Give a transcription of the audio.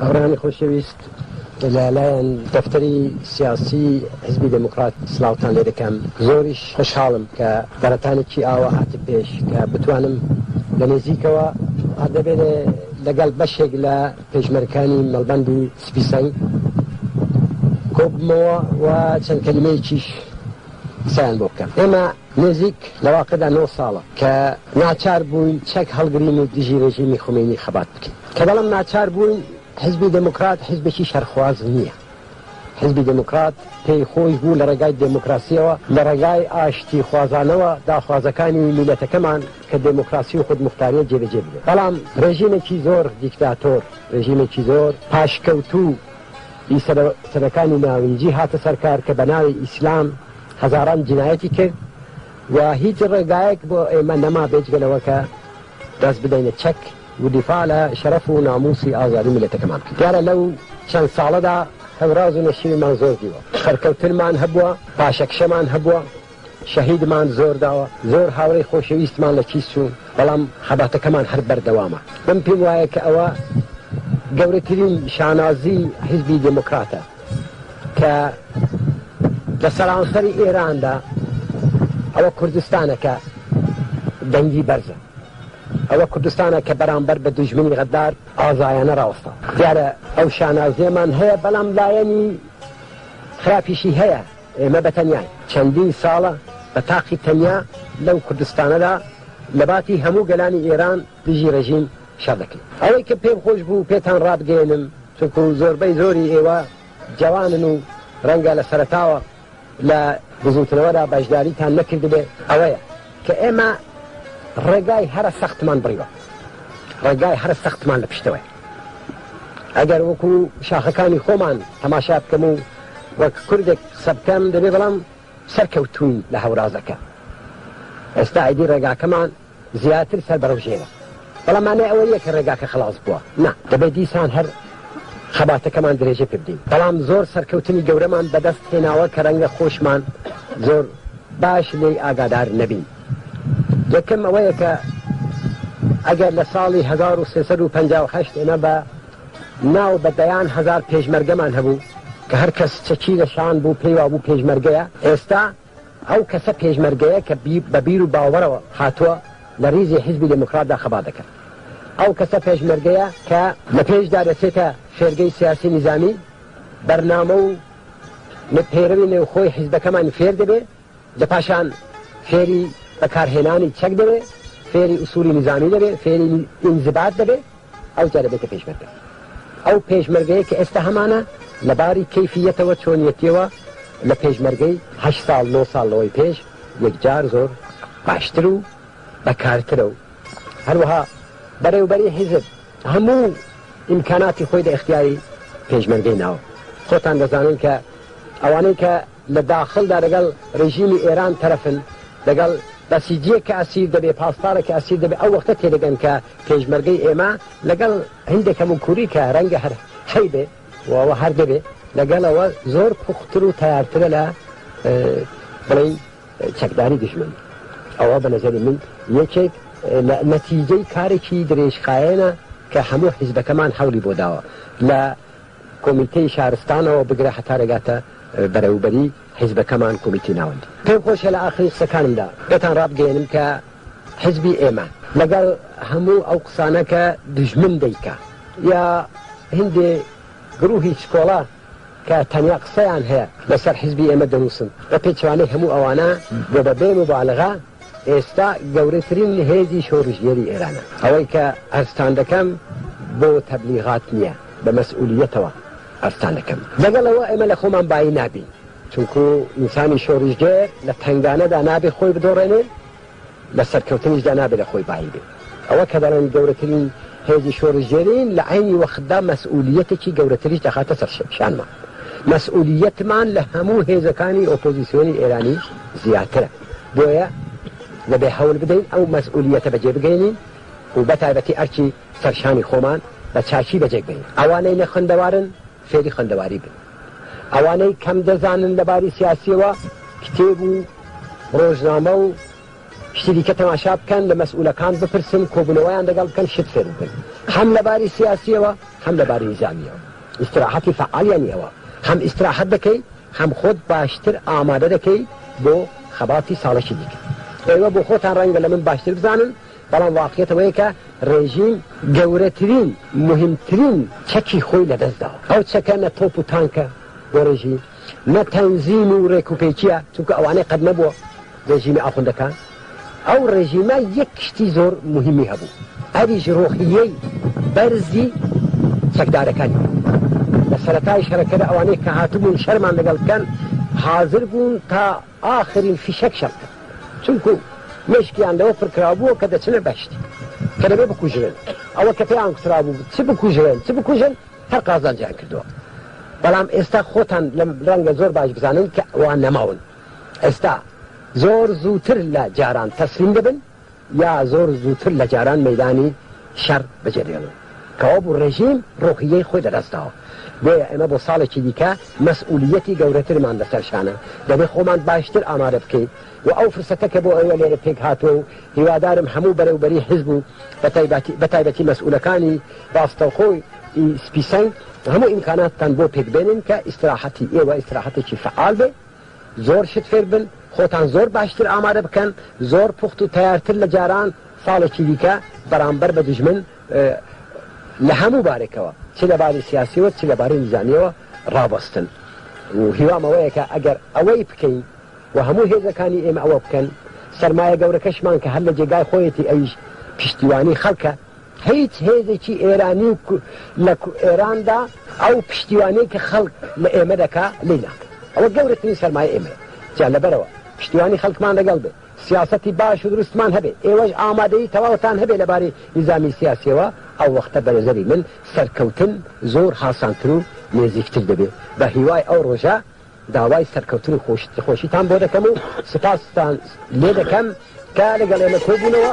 ئەوڕانی خۆشەویست لەلایەن دەفتەری سیاسی حزبی دموکرات سلااوتان لێ دەکەم. زۆریش خۆشحاڵم کە بەرەتانێکی ئاوە هاتە پێش کە بتوانم لە نێزیکەوە دەبێت لەگەڵ بەشێک لە پێشمەرەکانی مەڵبەندی سپیسەنگ کۆبمەوە و چەند کەلیمەیەکیش قسەیان بۆ بکەم. ئێمە نێزیک لە واقعدا 9 ساڵە کە ناچار بووین چەک هەڵگرین و دژی ڕێژیمی خۆمینی خەبات بکەین کە بەڵام ناچار بووین. حزبی دموکرات حزبێکی شەرخواز نییە. حزبی دموکرات پێی خۆش بوو لە ڕێگای دموکراسیەوە لە ڕێگای ئاشتی خوازانەوە داخوازەکانی میلەتەکەمان کە دموکراسی و خودموختاریە جێبەجێ بێت. بەڵام ڕێژیمێکی زۆر دیکتاتۆر، ڕێژیمێکی زۆر پاشکەوتوو سەرەکانی ناوینجی هاتە سەرکار کە بە ناوی ئیسلام هەزاران جینایەتی کرد و هیچ ڕێگایەک بۆ ئێمە نەما بێجگەلەوە کە دەست بدەینە چەک و دیفاع لە شەرەف و ناموسی ئازادی میلەتەکەمان بکەین. دیارە لەو چەند ساڵەدا هەوراز و نەشیومان زۆر دیوە، خەرکەوتنمان هەبووە، پاشەکشەمان هەبووە، شەهیدمان زۆر داوە، زۆر هاوڕێی خۆشەویستمان لە چیس چوون، بەڵام خەباتەکەمان هەر بەردەوامە. من پێم وایە کە ئەوە گەورەترین شانازی حزبی دموکراتە کە لە سەرانسەری ئێراندا ئەوە کوردستانە کە دەنگی بەرزە، ئەوە کوردستانە کە بەرامبەر بە دوژمنی غەدار ئازایانە ڕاوەستا. دیارە ئەو شانازیەمان هەیە، بەڵام لایەنی خراپیشی هەیە. ئێمە بەتەنیای چەندین ساڵە بە تاقی تەنیا لەو کوردستانەدا لە باتی هەموو گەلانی ئێران دژی ڕێژیم شەڕ دەکەین. ئەوەی کە پێم خۆش بوو پێتان ڕابگەێنم، چونکو زۆربەی زۆری ئێوە جوانن و ڕەنگە لە سەرەتاوە لە بزوتنەوەدا بەشداریتان نەکردبێ، ئەوەیە کە ئێمە ڕێگای هەرە سەختمان بڕیوە، ڕێگای هەرە سەختمان لە پشتەوەی. ئەگەر وەکو شاخەکانی خۆمان تەماشا بکەم و وەک کوردێک سەبکەم دەبێ، بەڵام سەرکەوتوون لە هەورازەکە. ئێستا ئایدی ڕێگاکەمان زیاتر سەر بەرەو ژێرە، بەڵام مانای ئەوە یە کە ڕێگاکە خلاص بووە، نا دەبێت دیسان هەر خەباتەکەمان درێژە پێ بدەین. بەڵام زۆر سەرکەوتنی گەورەمان بەدەست هێناوە کە ڕەنگە خۆشمان زۆر باش لێی ئاگادار نەبین. یەکەم ئەوەیە کە ئەگەر لە ساڵی 1358 ئێمە بە ناو بەدەیان 1000 پێشمەرگەمان هەبوو کە هەر کەس چەکی لە شان بوو پێیوا بوو پێشمەرگەیە، ئێستا ئەو کەسە پێشمەرگەیە کە بە بیر و باوەڕەوە هاتووە لە ڕیزی حزبی دموکراتدا خەبات دەکات. ئەو کەسە پێشمەرگەیە کە لە پێشدا دەچێتە فێرگەی سیاسی نظامی، بەرنامە و پەیڕەوی نێوخۆی حیزبەکەمان فێر دەبێت، لە پاشان فێری بەکارهێنانی چەک دەبێت، فێری ئوسولی نظامی دەبێت، فێری ئینزبات دەبێت، ئەو جا دەبێتە پێشمەرگە. ئەو پێشمەرگەیە کە ئێستا هەمانە لەباری کەیفیەتەوە چۆنیەتیەوە لە پێشمەرگەی 8 ساڵ 9 ساڵ لەوەی پێش یەکجار زۆر باشتر و بەکارترە و هەروەها بەڕێوەبەری حیزب هەموو ئیمکاناتی خۆی لە اختیاری پێشمەرگەی ناوە. خۆتان دەزانن کە ئەوانەی کە لە داخلدا لەگەڵ ڕێژیمی ئێران تەرەفن، لەگەڵ بەسیجیە کە ئەسیر دەبێ، پاسپارە کە ئەسیر دەبێ، ئەو وەختە تێدەگەن کە پێشمەرگەی ئێمە لەگەڵ هەندێکەم و کووری کە ڕەنگە هەر هەیبێ وەوە هەر دەبێ، لەگەڵەوە زۆر پوختر و تیارترە لە بڵێن چەکداری دژمن. ئەوە بە نەزەری من یەکێک نەتیجەی کارێکی درێژخایەنە کە هەموو حیزبەکەمان هەوڵی بۆ داوە لە کۆمیتەی شارستانەوە بگرە هەتا ڕێگاتە بەرەوبەری حیزبەکەمان کۆمیتی ناوەندی. پێم خۆشە لە ئاخری قسەکانمدا پێتان ڕابگەێنم کە حیزبی ئێمە لەگەڵ هەموو ئەو قسانە کە دژمن دەیکا یا هەندێ گروهی چکۆڵا کە تەنیا قسەیان هەیە لەسەر حیزبی ئێمە دەنووسن بە پێچوانەی هەموو ئەوانە بۆ بەبێ مبالغە ئێستا گەورەترین هێزی شۆڕژگێری ئێرانە. ئەوەی کە ئەرستان دەکەم بۆ تەبلیغات نییە، بە مەسئولیەتەوە ئەرستان دەکەم. لەگەڵەوە ئێمە لە خۆمان بایی نابین، چونکو ئینسانی شۆڕژگێر لە تنگانەدا نابێ خۆی بدۆڕێنێ، لە سەرکەوتنیشدا نابێ لە خۆی بایی بێ. ئەوە کە دەڵێن گەورەترین هێزی شۆڕژگێرین، لە عینی وەختدا مەسئولیەتێکی گەورەتریش دەخاتە سەر شانمان. مەسئولیەتمان لە هەموو هێزەکانی ئۆپۆزیسیۆنی ئێرانی زیاترە، بۆیە دەبێ هەوڵ بدەین ئەو مەسئولیەتە بەجێ بگەینین و بەتایبەتی ئەرچی سەرشانی خۆمان بە چاکی بەجێ بگەین. ئەوانەی نە خوێندەوارن فێری خوێندەواری بن، ئەوانەی کەم دەزانن لەباری سیاسیەوە کتێب و ڕۆژنامە و شتی کە تەماشا بکەن، لە مەسئولەکان بپرسن، کۆبوونەوەیان لەگەڵ بکەن، شت فێر بکەن، هەم لەباری سیاسیەوە هەم لەبارەی نظامیەوە ئیستراحەتی فعالیانی ئەوە هەم ئیستراحەت دەکەی هەم خۆت باشتر ئامادە دەکەی بۆ خەباتی ساڵێکی دیکە ئێوە بۆ خۆتان ڕەنگە لە من باشتر بزانن بەڵام واقعیەتەوەیە کە ڕێژیم گەورەترین مهمترین چەکی خۆی لەدەستداوە ئەو چەکە نە تۆپ و تانکە بۆ ڕێژیم نە تەنزیم و ڕێکوپێکیە چونکە ئەوانەی قەت نەبووە ڕێژیمی ئاخوندەکان ئەو ڕێژیمە یەک شتی زۆر مهمی هەبوو ئەویش ڕۆحیەی بەرزی چەکدارەکانی لە سەرەتای شەڕەکەدا ئەوانەی کە هاتبوون شەرمان لەگەڵ بکەن حاضر بوون تا ئاخرین فیشەک شەڕکە چونکو مشکیان لەوە پڕکرابووە کە دەچنە بەشتی کە دەبێ بکوژرن ئەوە کە پێیان کوترابوو چ بکوژن هەر قازانجیان کردووە بەڵام ئێستا خۆتان لەم ڕەنگە زۆر باش بزانن کە ئەوان نەماون ئێستا زۆر زووتر لە جاران تەسلیم دەبن یا زۆر زووتر لە جاران مەیدانی شەڕ بەجێدێڵن کەوا بوو ڕێژیم ڕۆحیەی خۆی دەدەستاوە بۆیە ئێمە بۆ ساڵێکی دیکە مەسئولیەتی گەورەترمان لەسەرشانە دەبێ خۆمان باشتر ئامادە بکەین و ئەو فرسەتە کە بۆ ئێوە لێرە پێک هاتووە و هیوادارم هەموو بەرەوبەری حزب و بەتایبەتی مەسئولەکانی باستەوخۆی سپیسەنگ هەموو ئیمکاناتتان بۆ پێک بێنن کە ئیستراحەتی ئێوە ئیستراحەتێکی فعال بێ زۆر شت فێر بن خۆتان زۆر باشتر ئامادە بکەن زۆر پوخت و تیارتر لە جاران ساڵێکی دیکە بەرامبەر بە دژمن لە هەموو بارێکەوە چ لەباری سیاسیەوە چ لەبارەی نظامیەوە ڕابەستن و هیوامەوەیە کە ئەگەر ئەوەی بکەین و هەموو هێزەکانی ئێمە ئەوە بکەن سەرمایە گەورەکەشمان کە هەر لە جێگای خۆیەتی ئەویش پشتیوانی خەڵکە هیچ هێزێکی ئێرانی لە ئێراندا ئەو پشتیوانی کە خەڵک لە ئێمە دەکا لێ ناکە ئەوە گەورەترین سەرمایە ئێمە جا لەبەرەوە پشتیوانی خەڵکمان لەگەڵ بێ سیاسەتی باش و دروستمان هەبێ ئێوەش ئامادەی تەواوتان هەبێ لەبارەی نظامی سیاسیەوە ئەو وەختە بە نەزەری من سەرکەوتن زۆر هاسانتر و نێزیکتر دەبێت بە هیوای ئەو ڕۆژە داوای سەرکەوتن و خۆشیتان بۆ دەکەم و سپاستان لێ دەکەم کە لەگەڵ ئێمە کۆبوونەوە